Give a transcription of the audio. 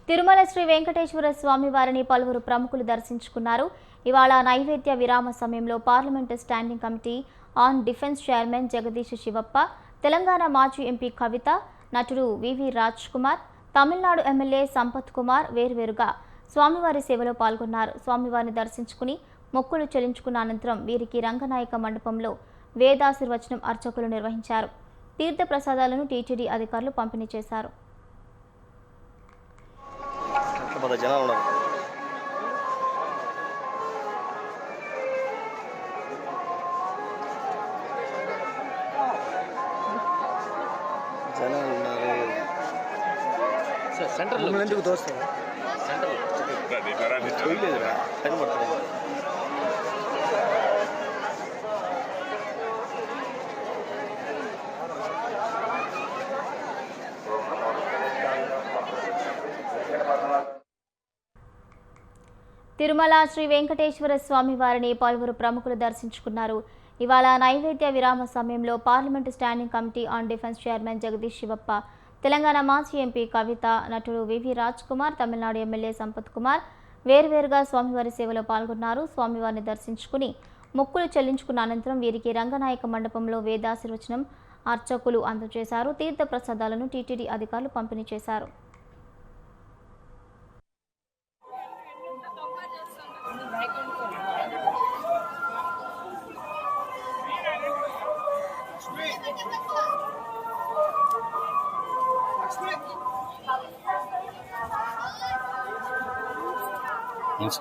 తిరుమల శ్రీ వెంకటేశ్వర స్వామి వారిని పలువురు ప్రముఖులు దర్శించుకున్నారు. ఇవాళ నైవేద్య విరామ సమయంలో parliament standing committee on defence chairman Jagadish Shivappa, Telangana మాజీ ఎంపీ కవిత, నటుడు వివి రాజ్ కుమార్, తమిళనాడు ఎమ్మెల్యే సంపత్ కుమార్ వేర్వేరుగా స్వామివారి సేవలో పాల్గొన్నారు. స్వామివారిని దర్శించుకుని మొక్కులు చెల్లించుకున్న అనంతరం వీరికి రంగనాయక మండపంలో వేదాశీర్వచనం అర్చకులు నిర్వహించారు. తీర్థ ప్రసాదాలను టీటీడీ అధికారులు పంపిణీ చేశారు. తిరుమల శ్రీ వెంకటేశ్వర స్వామి వారిని పలువురు ప్రముఖులు దర్శించుకున్నారు. ఇవాళ నైవేద్య విరామ సమయంలో parliament standing committee on defence chairman Jagadish Shivappa, Telangana మాజీ ఎంపీ కవిత, నటుడు వివి రాజ్ కుమార్, తమిళనాడు ఎమ్మెల్యే సంపత్ కుమార్ వేర్వేరుగా స్వామివారి సేవలో పాల్గొన్నారు. స్వామివారిని దర్శించుకుని మొక్కులు చెల్లించుకున్న అనంతరం వీరికి రంగనాయక మండపంలో వేదాశీర్వచనం అర్చకులు అందజేశారు. తీర్థ ప్రసాదాలను టీటీడీ అధికారులు పంపిణీ చేశారు. Thanks,